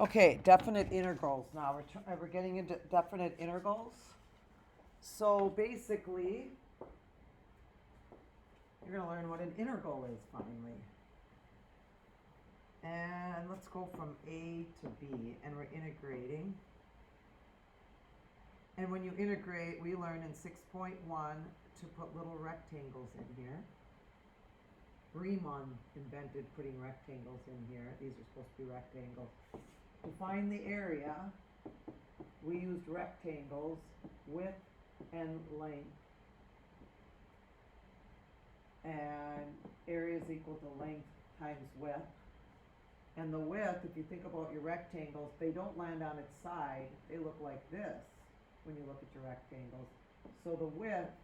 Okay, definite integrals. Now we're getting into definite integrals. So basically, you're going to learn what an integral is finally. And let's go from A to B, and we're integrating. And when you integrate, we learn in 6.1 to put little rectangles in here. Riemann invented putting rectangles in here. These are supposed to be rectangles. To find the area, we used rectangles, width and length. And area is equal to length times width. And the width, if you think about your rectangles, they don't land on its side. They look like this when you look at your rectangles. So the width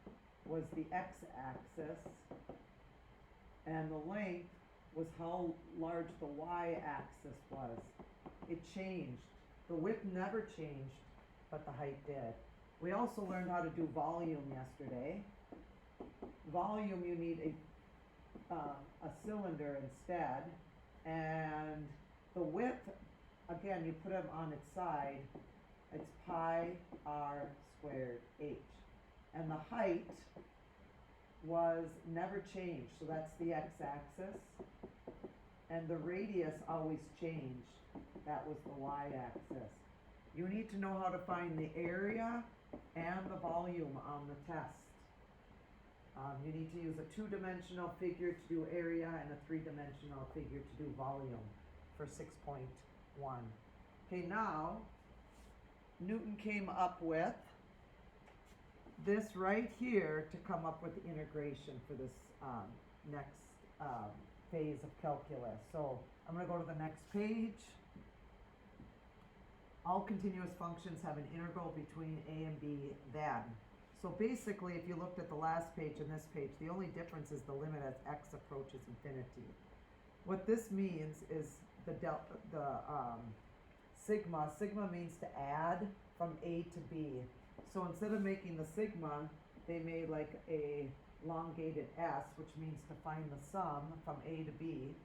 was the x-axis, and the length was how large the y-axis was. It changed. The width never changed, but the height did. We also learned how to do volume yesterday. Volume, you need a cylinder instead, and the width, again, you put them on its side, it's pi r squared h. And the height was never changed, so that's the x-axis. And the radius always changed, that was the y-axis. You need to know how to find the area and the volume on the test. You need to use a two-dimensional figure to do area and a three-dimensional figure to do volume for 6.1. Okay, now Newton came up with this right here to come up with the integration for this next phase of calculus. So I'm going to go to the next page. All continuous functions have an integral between a and b then. So basically, if you looked at the last page and this page, the only difference is the limit as x approaches infinity. What this means is the sigma. Sigma means to add from a to b. So instead of making the sigma, they made like a elongated s, which means to find the sum from a to b.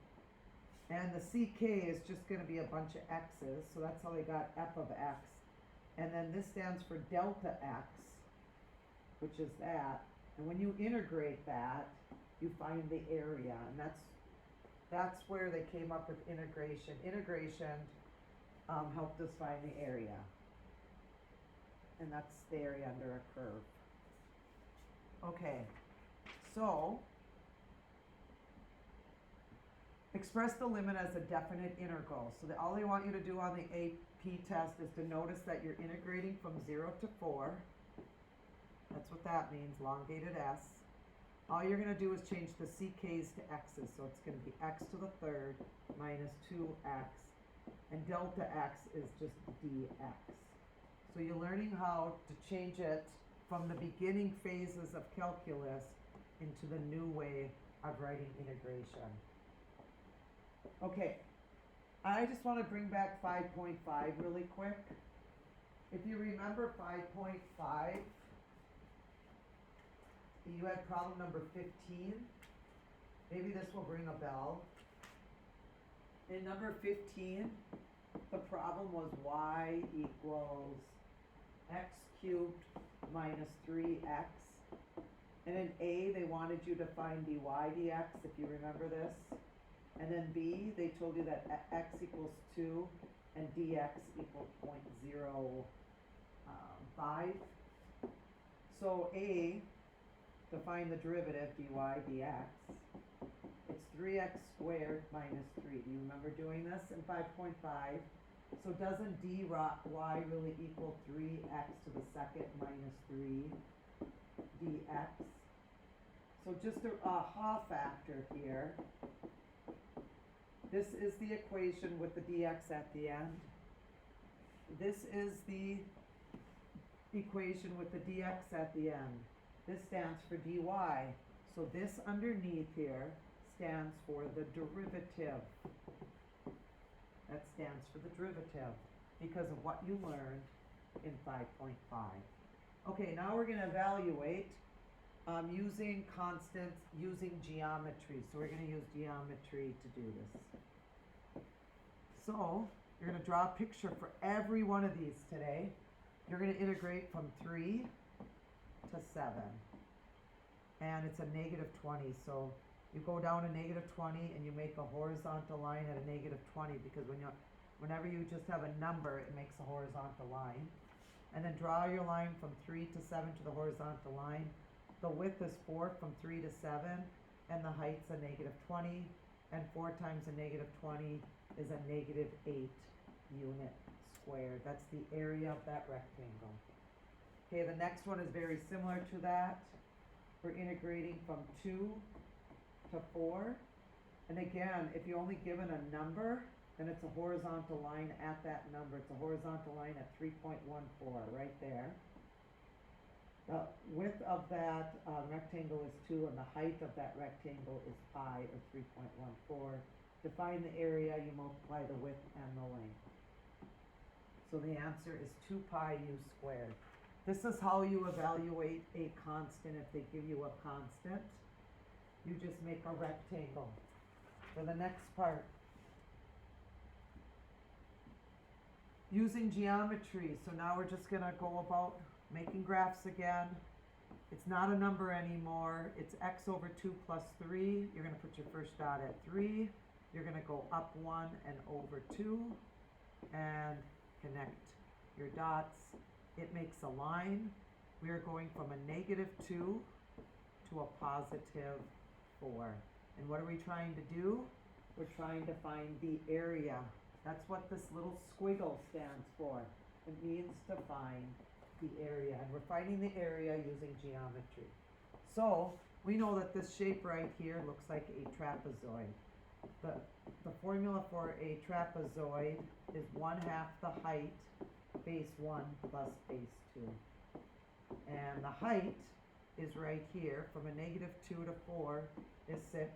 And the ck is just going to be a bunch of x's, so that's how they got f of x. And then this stands for delta x, which is that. And when you integrate that, you find the area, and that's where they came up with integration. Integration helped us find the area, and that's the area under a curve. Okay, so express the limit as a definite integral. So all they want you to do on the AP test is to notice that you're integrating from 0 to 4. That's what that means, elongated s. All you're going to do is change the ck's to x's. So it's going to be x to the third minus 2x. And delta x is just dx. So you're learning how to change it from the beginning phases of calculus into the new way of writing integration. Okay, I just want to bring back 5.5 really quick. If you remember 5.5, you had problem number 15. Maybe this will ring a bell. In number 15, the problem was y equals x cubed minus 3x. And in A, they wanted you to find dy dx, if you remember this. And then B, they told you that x equals 2 and dx equals 0.05. So A, to find the derivative, dy dx, it's 3x squared minus 3. Do you remember doing this in 5.5? So doesn't dy really equal 3x to the second minus 3 dx? So just a half factor here. This is the equation with the dx at the end. This is the equation with the dx at the end. This stands for dy. So this underneath here stands for the derivative. That stands for the derivative because of what you learned in 5.5. Okay, now we're going to evaluate using constants, using geometry. So we're going to use geometry to do this. So You're gonna draw a picture for every one of these today. You're gonna integrate from 3 to 7. And it's a negative 20, so you go down to negative 20 and you make a horizontal line at a negative 20, because whenever you just have a number, it makes a horizontal line. And then draw your line from 3 to 7 to the horizontal line. The width is 4 from 3 to 7, and the height's a negative 20, and 4 times a negative 20 is a negative 8 unit squared. That's the area of that rectangle. Okay, the next one is very similar to that. We're integrating from 2 to 4. And again, if you're only given a number, then it's a horizontal line at that number. It's a horizontal line at 3.14, right there. The width of that rectangle is 2, and the height of that rectangle is pi, or 3.14. To find the area, you multiply the width and the length. So the answer is 2 pi u squared. This is how you evaluate a constant. If they give you a constant, you just make a rectangle. For the next part, using geometry. So now we're just gonna go about making graphs again. It's not a number anymore. It's x over 2 plus 3. You're gonna put your first dot at 3. You're gonna go up 1 and over 2 and connect your dots. It makes a line. We are going from a negative 2 to a positive 4. And what are we trying to do? We're trying to find the area. That's what this little squiggle stands for. It means to find the area. And we're finding the area using geometry. So we know that this shape right here looks like a trapezoid. The formula for a trapezoid is 1/2 the height, base 1 plus base 2. And the height is right here, from a negative 2 to 4 is 6.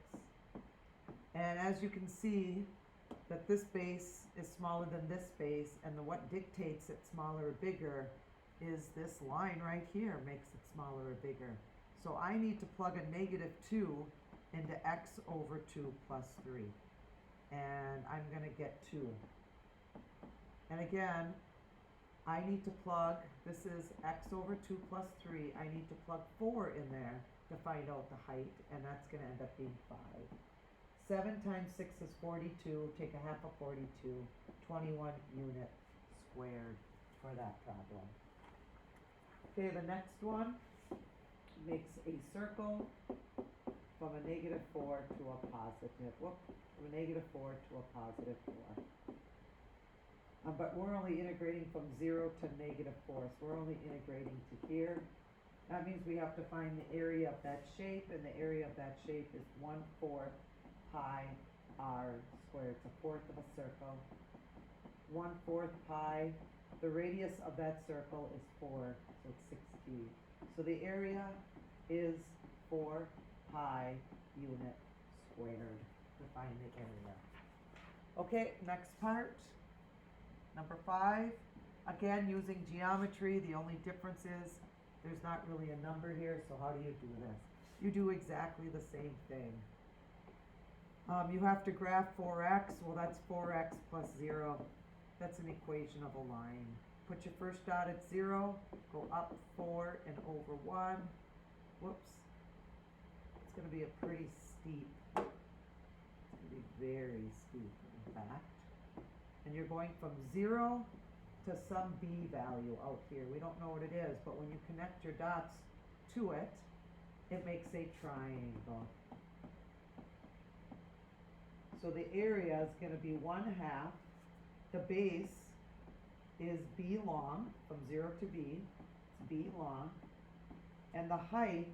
And as you can see, that this base is smaller than this base, and what dictates it smaller or bigger is this line right here makes it smaller or bigger. So I need to plug a negative 2 into x over 2 plus 3. And I'm going to get 2. And again, I need to plug, this is x over 2 plus 3, I need to plug 4 in there to find out the height, and that's going to end up being 5. 7 times 6 is 42, take a half of 42, 21 unit squared for that problem. Okay, the next one makes a circle from a negative 4 to a positive, from a negative 4 to a positive 4. But we're only integrating from 0 to negative 4, so we're only integrating to here. That means we have to find the area of that shape, and the area of that shape is 1/4 pi r squared. It's a fourth of a circle. 1/4 pi, the radius of that circle is 4, so it's 16. So the area is 4 pi unit squared to find the area. Okay, next part. Number 5, again using geometry. The only difference is there's not really a number here, so how do you do this? You do exactly the same thing. You have to graph 4x, well that's 4x plus 0. That's an equation of a line. Put your first dot at 0, go up 4 and over 1. Whoops. It's going to be a pretty steep, it's going to be very steep in fact. And you're going from 0 to some b value out here. We don't know what it is, but when you connect your dots to it, it makes a triangle. So the area is going to be 1/2. The base is b long, from 0 to b. It's b long. And the height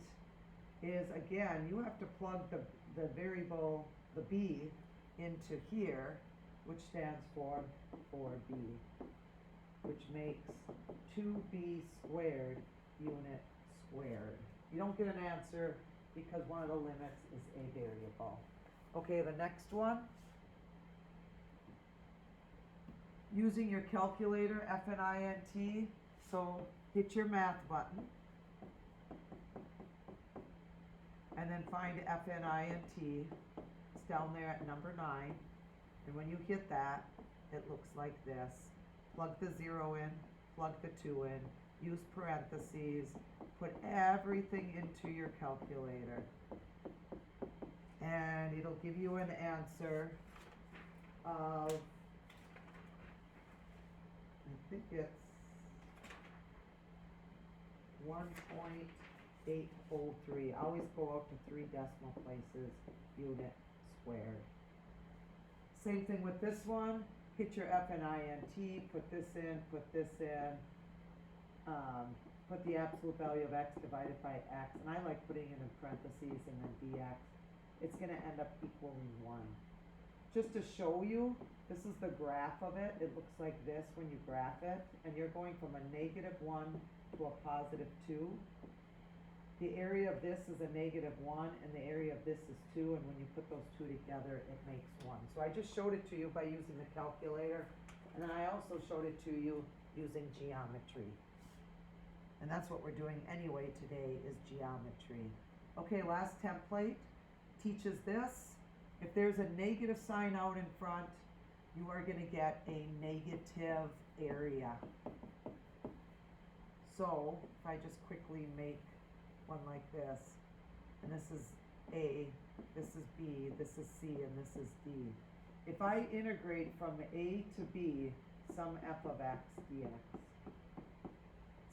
is, again, you have to plug the variable, the b, into here, which stands for 4b, which makes 2b squared unit squared. You don't get an answer because one of the limits is a variable. Okay, the next one. Using your calculator, FNINT, so hit your math button. And then find FNINT. It's down there at number 9. And when you hit that, it looks like this. Plug the 0 in, plug the 2 in, use parentheses, put everything into your calculator. And it'll give you an answer of, I think it's 1.803. Always go out to 3 decimal places, unit squared. Same thing with this one. Hit your F and INT, put this in, put the absolute value of x divided by x, and I like putting it in parentheses and then dx. It's gonna end up equaling 1. Just to show you, this is the graph of it. It looks like this when you graph it, and you're going from a -1 to a +2. The area of this is a -1, and the area of this is 2, and when you put those two together, it makes 1. So I just showed it to you by using the calculator, and then I also showed it to you using geometry. And that's what we're doing anyway today, is geometry. Okay, last template teaches this. If there's a negative sign out in front, you are going to get a negative area. So, if I just quickly make one like this, and this is A, this is B, this is C, and this is D. If I integrate from A to B, sum f of x dx.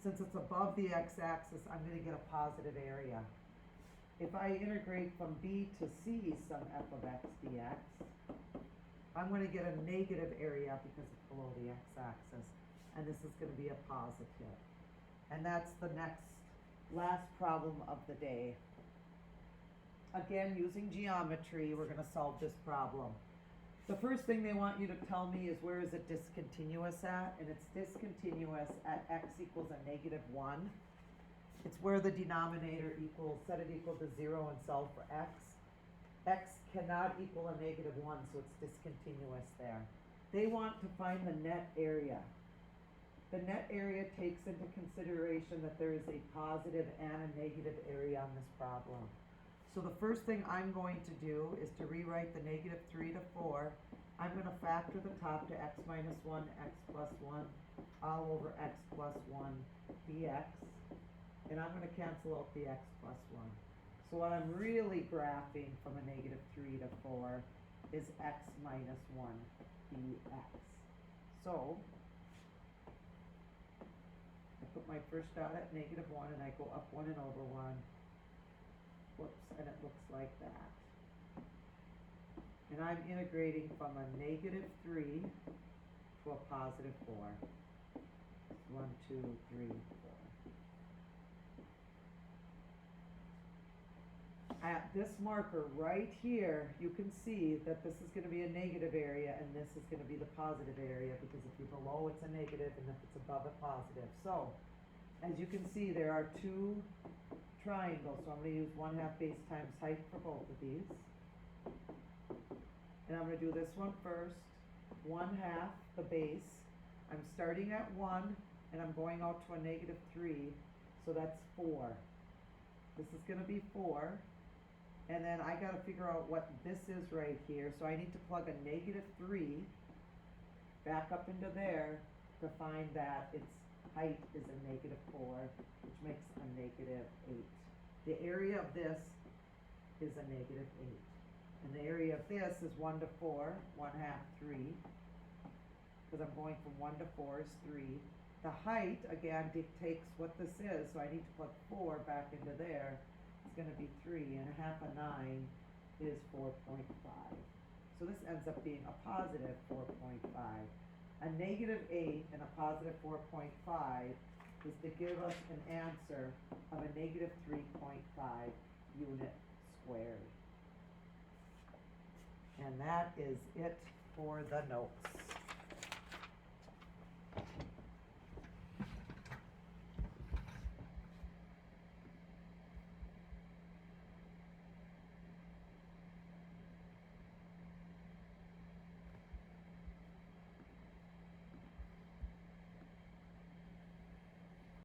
Since it's above the x-axis, I'm going to get a positive area. If I integrate from B to C, sum f of x dx, I'm going to get a negative area because it's below the x-axis, and this is going to be a positive. And that's the last problem of the day. Again, using geometry, we're going to solve this problem. The first thing they want you to tell me is where is it discontinuous at, and it's discontinuous at x equals a -1. It's where the denominator equals, set it equal to 0 and solve for x. X cannot equal a -1, so it's discontinuous there. They want to find the net area. The net area takes into consideration that there is a positive and a negative area on this problem. So the first thing I'm going to do is to rewrite the -3 to 4. I'm going to factor the top to x minus 1, x plus 1, all over x plus 1 dx. And I'm going to cancel out the x plus 1. So what I'm really graphing from a -3 to 4 is x minus 1 dx. So I put my first dot at -1 and I go up 1 and over 1. Whoops, and it looks like that. And I'm integrating from a -3 to a positive 4. 1, 2, 3, 4. At this marker right here, you can see that this is going to be a negative area and this is going to be the positive area, because if you're below, it's a negative, and if it's above, a positive. So, as you can see, there are two triangles, so I'm going to use 1/2 base times height for both of these. And I'm going to do this one first. 1/2 the base. I'm starting at 1 and I'm going out to a -3, so that's 4. This is going to be 4. And then I got to figure out what this is right here, so I need to plug a -3 back up into there to find that its height is a -4, which makes a -8. The area of this is a -8. And the area of this is 1 to 4, 1/2, 3. Because I'm going from 1 to 4 is 3. The height, again, dictates what this is, so I need to plug 4 back into there. It's going to be 3, and 1/2 of 9 is 4.5. So this ends up being a positive 4.5. A -8 and a positive 4.5 is to give us an answer of a -3.5 unit squared. And that is it for the notes.